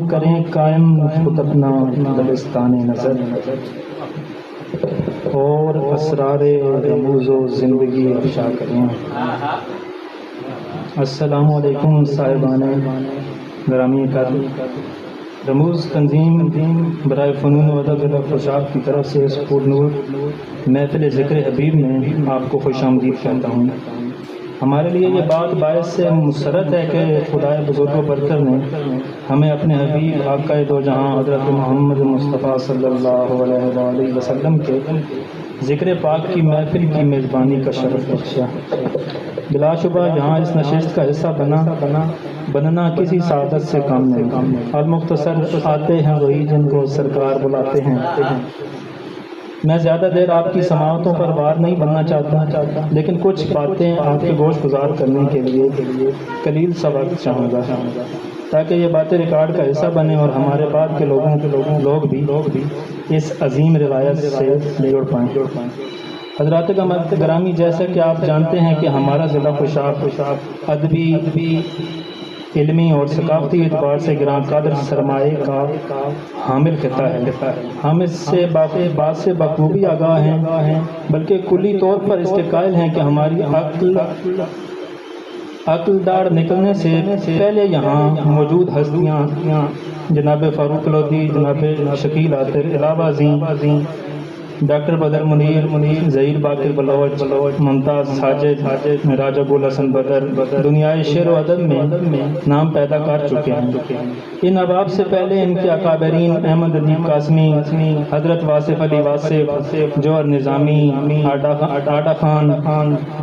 کریں قائم خود اپنا دبستان نظر، اور اسرار رموز و زندگی افشا کریں۔ السلام علیکم صاحبان گرامی قدر، رموز تنظیم برائے فنون و ادب ضلع خوشاب کی طرف سے سپور نور محفل ذکر حبیب میں آپ کو خوش آمدید کہتا ہوں۔ ہمارے لیے یہ بات باعث سے مسرت ہے کہ خدائے بزرگ و برتر نے ہمیں اپنے حبیب آقا دو جہاں حضرت محمد مصطفیٰ صلی اللہ علیہ وآلہ وسلم کے ذکر پاک کی محفل کی میزبانی کا شرف بخشا۔ بلا شبہ یہاں اس نشست کا حصہ بننا کسی سعادت سے کم نہیں۔ المختصر آتے ہیں وہی جن کو سرکار بلاتے ہیں۔ میں زیادہ دیر آپ کی سماعتوں پر بار نہیں بننا چاہتا، لیکن کچھ باتیں آپ کے گوش گزار کرنے کے لیے قلیل سا وقت چاہوں گا تاکہ یہ باتیں ریکارڈ کا حصہ بنے اور ہمارے بعد کے لوگ بھی اس عظیم روایت سے جڑ پائیں۔ حضرات گرامی، جیسا کہ آپ جانتے ہیں کہ ہمارا ضلع خوشاب ادبی، علمی اور ثقافتی اعتبار سے گراں قدر سرمایہ کا حامل خطہ ہے۔ ہم اس سے بات سے بخوبی آگاہ ہیں، بلکہ کلی طور پر اس کے قائل ہیں کہ ہماری عقل داڑ نکلنے سے پہلے یہاں موجود ہستیاں جناب فاروق لودھی، جناب شکیل عاطر، علاوہ ازیں ڈاکٹر بدر منیر، ظہیر باقر بلوچ، ممتاز ساجد، راجہ گل حسن بدر دنیائے شعر و ادب میں نام پیدا کر چکے ہیں۔ ان ابواب سے پہلے ان کے اکابرین احمد ادیب قاسمی، حضرت واصف علی واصف، جوہر نظامی، آڈا خان،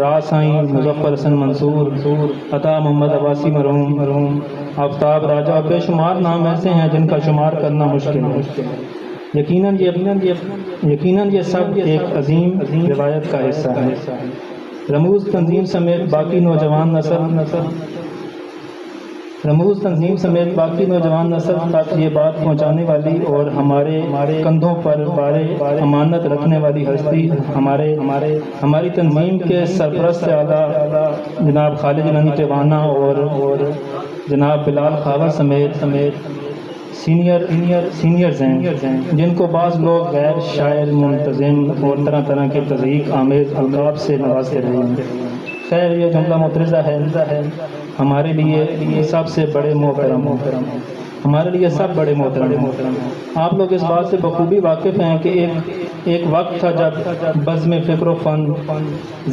راز سائیں مظفر حسن منصور، عطا محمد عباسی مرحوم، آفتاب راجہ، بے شمار نام ایسے ہیں جن کا شمار کرنا مشکل ہے۔ یقیناً یہ سب ایک عظیم روایت کا حصہ ہے۔ رموز تنظیم سمیت باقی نوجوان نسل تک یہ بات پہنچانے والی اور ہمارے کندھوں پر بارے امانت رکھنے والی ہستی ہماری تنظیم کے سرپرست اعلیٰ جناب خالد جیلانی ٹیوانہ اور جناب بلال خاور سمیت سینئرز ہیں، جن کو بعض لوگ غیر شاعر، منتظم اور طرح کے تضحیک آمیز القاب سے نوازتے رہے ہیں۔ خیر، یہ جملہ مترجہ ہے، ہمارے لیے سب بڑے محترم۔ آپ لوگ اس بات سے بخوبی واقف ہیں کہ ایک وقت تھا جب بزم فکر و فن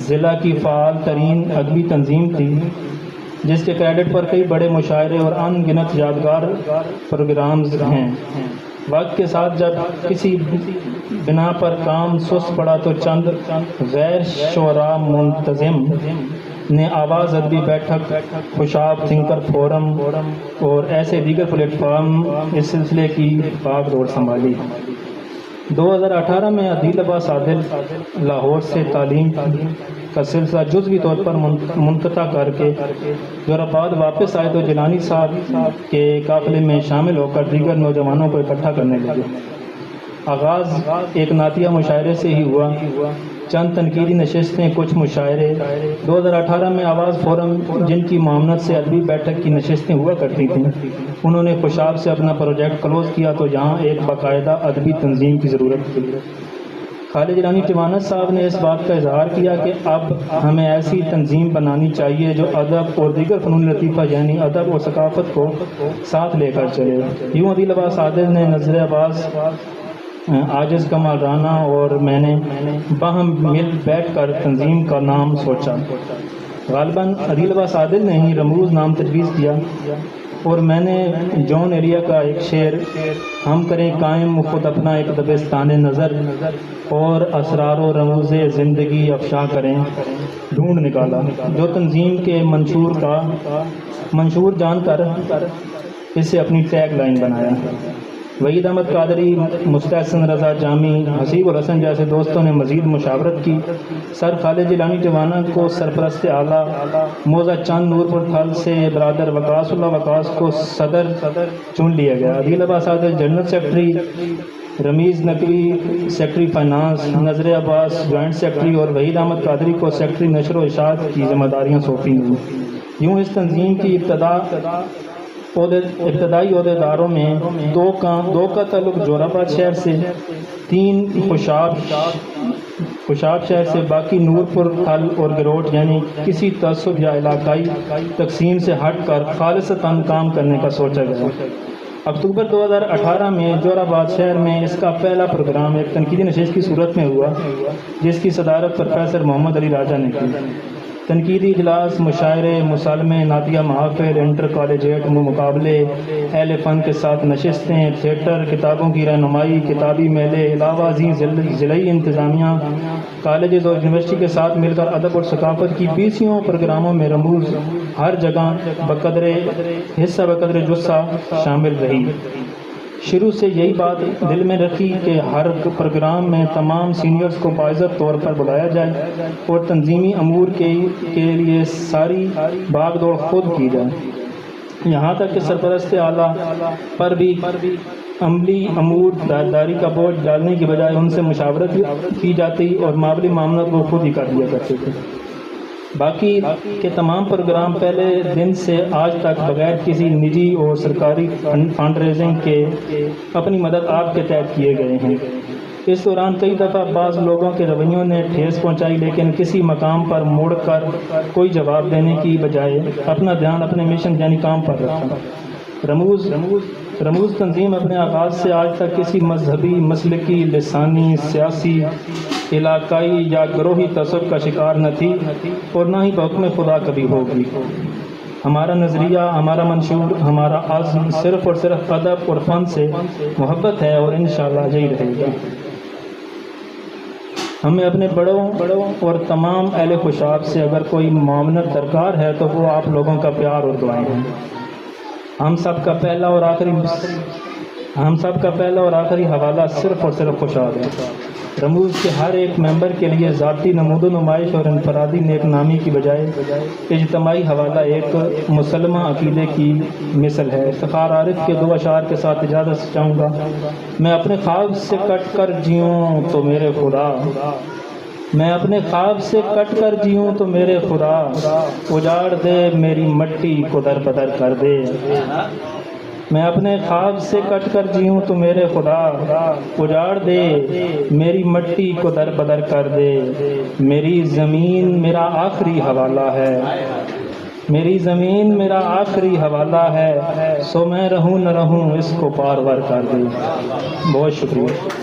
ضلع کی فعال ترین ادبی تنظیم تھی، جس کے کریڈٹ پر کئی بڑے مشاعرے اور ان گنت یادگار پروگرامز ہیں۔ وقت کے ساتھ جب کسی بنا پر کام سست پڑا تو چند غیر شعراء منتظم نے آواز ادبی بیٹھک، خوشاب تھنکر فورم اور ایسے دیگر پلیٹ فارم اس سلسلے کی باغ ڈور سنبھالی۔ 2018 میں عدیل عباس عادل لاہور سے تعلیم کا سلسلہ جزوی طور پر منقطع کر کے جوراباد واپس آئے تو جیلانی صاحب کے قافلے میں شامل ہو کر دیگر نوجوانوں کو اکٹھا کرنے لگے۔ آغاز ایک نعتیہ مشاعرے سے ہی ہوا، چند تنقیدی نشستیں، کچھ مشاعرے۔ 2018 میں آواز فورم، جن کی معاونت سے ادبی بیٹھک کی نشستیں ہوا کرتی تھیں، انہوں نے خوشاب سے اپنا پروجیکٹ کلوز کیا تو یہاں ایک باقاعدہ ادبی تنظیم کی ضرورت تھی۔ خالد جیلانی ٹیوانہ صاحب نے اس بات کا اظہار کیا کہ اب ہمیں ایسی تنظیم بنانی چاہیے جو ادب اور دیگر فنون لطیفہ یعنی ادب اور ثقافت کو ساتھ لے کر چلے۔ یوں عدیل عباس عادل نے، نظر عباس، عاجز کمال رانا اور میں نے باہم مل بیٹھ کر تنظیم کا نام سوچا۔ غالباً عدیل عباس عادل نے ہی رموز نام تجویز کیا اور میں نے جون ایریا کا ایک شعر، ہم کریں قائم خود اپنا ایک دبستان نظر اور اسرار و رموز زندگی افشا کریں، ڈھونڈ نکالا، جو تنظیم کے منشور جان کر اسے اپنی ٹیگ لائن بنایا۔ وحید احمد قادری، مستحسن رضا جامی، حسیب الحسن جیسے دوستوں نے مزید مشاورت کی۔ سر خالد جیلانی ٹیوانہ کو سرپرست اعلیٰ، موزہ چند نورپور تھل سے برادر وقاص اللہ وقاص کو صدر چن لیا گیا۔ Adeel Abbas Adil general secretary, Rameez Naqvi secretary finance, Nazar Abbas joint secretary اور وحید احمد قادری کو سیکرٹری نشر و اشاعت کی ذمہ داریاں سونپی گئیں۔ یوں اس تنظیم کی ابتدا ابتدائی عہدیداروں میں دو کا تعلق جور آباد شہر سے، 3 خوشاب شہر سے، باقی نورپور، تھل اور گروٹ، یعنی کسی تعصب یا علاقائی تقسیم سے ہٹ کر خالصتاً کام کرنے کا سوچا گیا۔ اکتوبر 2018 میں جور آباد شہر میں اس کا پہلا پروگرام ایک تنقیدی نشست کی صورت میں ہوا، جس کی صدارت پروفیسر محمد علی راجہ نے کی۔ تنقیدی اجلاس، مشاعرے، مصالمے، نعتیہ محافل، انٹر کالجیٹ مقابلے، اہل فن کے ساتھ نشستیں، تھیٹر، کتابوں کی رہنمائی، کتابی میلے، علاوہ ازیں ضلعی انتظامیہ، کالجز اور یونیورسٹی کے ساتھ مل کر ادب اور ثقافت کی 20 پروگراموں میں رموز ہر جگہ حصہ بقدر جثہ شامل رہی۔ شروع سے یہی بات دل میں رکھی کہ ہر پروگرام میں تمام سینئرز کو باعزت طور پر بلایا جائے اور تنظیمی امور کے لیے ساری بھاگ دوڑ خود کی جائے، یہاں تک کہ سرپرست اعلیٰ پر بھی عملی امور داری کا بوجھ ڈالنے کی بجائے ان سے مشاورت کی جاتی اور مالی معاملات وہ خود ہی کر دیا کرتے تھے۔ باقی کے تمام پروگرام پہلے دن سے آج تک بغیر کسی نجی اور سرکاری فنڈ ریزنگ کے اپنی مدد آپ کے تحت کیے گئے ہیں۔ اس دوران کئی دفعہ بعض لوگوں کے رویوں نے ٹھیس پہنچائی، لیکن کسی مقام پر مڑ کر کوئی جواب دینے کی بجائے اپنا دھیان اپنے مشن یعنی کام پر رکھا۔ رموز تنظیم اپنے آغاز سے آج تک کسی مذہبی، مسلکی، لسانی، سیاسی، علاقائی یا گروہی تعصب کا شکار نہ تھی اور نہ ہی بحکم خدا کبھی ہوگی۔ ہمارا نظریہ، ہمارا منشور، ہمارا عزم صرف اور صرف ادب اور فن سے محبت ہے اور انشاءاللہ یہی رہے گا۔ ہمیں اپنے بڑوں اور تمام اہل خوشاب سے اگر کوئی معاونت درکار ہے تو وہ آپ لوگوں کا پیار اور دعائیں ہیں۔ ہم سب کا پہلا اور آخری حوالہ صرف اور صرف خوشاب ہے۔ رموز کے ہر ایک ممبر کے لیے ذاتی نمود و نمائش اور انفرادی نیک نامی کی بجائے اجتماعی حوالہ ایک مسلمہ عقیدے کی مثل ہے۔ افتخار عارف کے 2 اشعار کے ساتھ اجازت چاہوں گا۔ میں اپنے خواب سے کٹ کر جیوں تو میرے خدا، میں اپنے خواب سے کٹ کر جیوں تو میرے خدا، اجاڑ دے میری مٹی کو در بدر کر دے۔ میں اپنے خواب سے کٹ کر جیوں تو میرے خدا، اجاڑ دے میری مٹی کو در بدر کر دے۔ میری زمین میرا آخری حوالہ ہے، میری زمین میرا آخری حوالہ ہے، سو میں رہوں نہ رہوں اس کو پار ور کر دے۔ بہت شکریہ۔